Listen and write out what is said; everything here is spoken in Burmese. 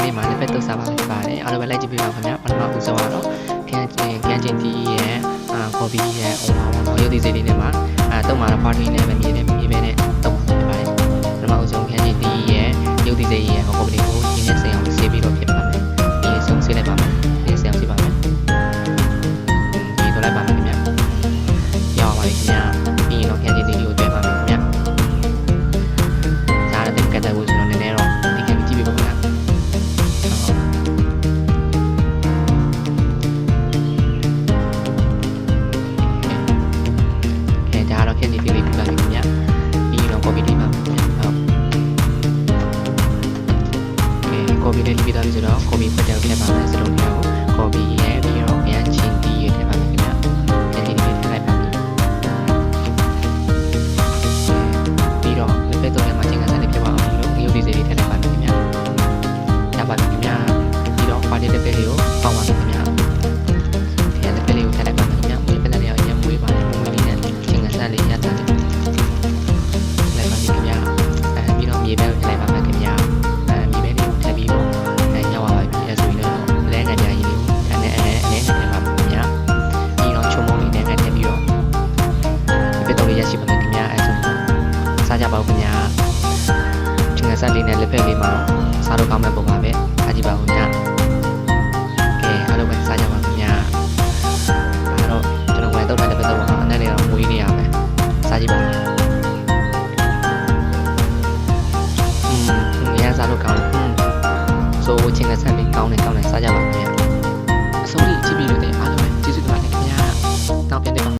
နေ့မှာလက်ဖက်တုပ်စားပါဖြစ်ပါတယ်အားလုံးပဲလိုက်ကြည့်ပေးပါခင်ဗျာပထမဦးဆုံးကတော့ခန်းချင်းတီးရဲ့ကော်ဖီရဲ့ဟိုမှာပေါ့နော်ရုပ်သီးစိတ်လေးနဲ့မှာတုံးမှာတော့ပါတီနဲ့ပဲမြေပဲနဲ့တုံးမှာဖြစ်ပါတယ်ပထမဦးဆုံးခန်းချင်းတီးရဲ့ရုပ်သီးစိတ်ရဲ့ကော်ဖီလေးကိုဒီနေ့စိတ်အောင်ဆေးပြီးတော့ဖြစ်ပါမယ်ဒီဆုံးဆေးလိုက်ပါမယ်ဒီစိတ်အောင်ဆေးပါမယ်ဒီတော့လိုက်ပါမယ်ခင်ဗျာရောက်ပါပြီခင်ဗျာပြီးရင်တော့ခန်းချင်းတီးကိုတွဲပါမယ်ခင်ဗျာဒါလည်းကတ်တဲ့ဘူးကျွန်တော်နည်းနည်းတော့ဒီကံကြည့်ပေးပါခင်ဗျာခင်းနေသေးလေးပြပါမယ်ခင်ဗျာပြီးတော့ကော်ပီလေးပါမယ်ခင်ဗျာဟုတ်ကော်ပီလေးပြီးသားပြီဆိုတော့ကော်ပီဖတ်တယ်ထည့်ပါမယ်စလုံးလေးကိုကော်ပီရဲ့ပြီးတော့ခင်းချင်းတီးရဲ့ထည့်ပါမယ်ခင်ဗျာခင်းချင်းတီးလေးထည့်လိုက်ပါမယ်ပြီးတော့လက်ဖက်တော့မှာချင်းကစားလေးပြပါအောင်လို့ရုပ်ဒီစိလေးထည့်လိုက်ပါမယ်ခင်ဗျာရပါပြီခင်ဗျာပြီးတော့ပါတီလက်ဖက်လေးကိုပေါက်ပါမယ်ခင်ဗျာခင်းလက်ဖက်လေးကိုထည့်လိုက်ပါမယ်ခင်ဗျာလက်ဖက်လေးရောရမ်းမွေးပါတယ်မွေးလေးနဲ့ချင်းကစားလေးရတာလေးလိုက်ပါခင်ဗျာပြီးတော့မြေပဲကိုထည့်လိုက်ပါမယ်ခင်ဗျာမြေပဲလေးကိုထည့်ပြီးတော့ရောက်ပါပြီအဲဆိုရင်တော့လဲငါးကြာကြီးလေးကိုအနေထည့်ပါမယ်ခင်ဗျာပြီးတော့ချုံမုံလေးနဲ့ထည့်ပြီးတော့ဒီပဲတော့လေးရရှိပါမယ်ခင်ဗျာအဲဆိုစားကြပါဦးခင်ဗျာချင်းကစားလေးနဲ့လက်ဖက်လေးမှာစားတော့ကောင်းမဲ့ပုံပါပဲအားကြည့်ပါဦးခင်ဗျာကဲအားလုံးပဲစားကြပါခင်ဗျာအဲ့တော့ကျွန်တော်ဝင်တော့တဲ့လက်ဖက်တော့အနေနဲ့တော့မွေးနေရမယ်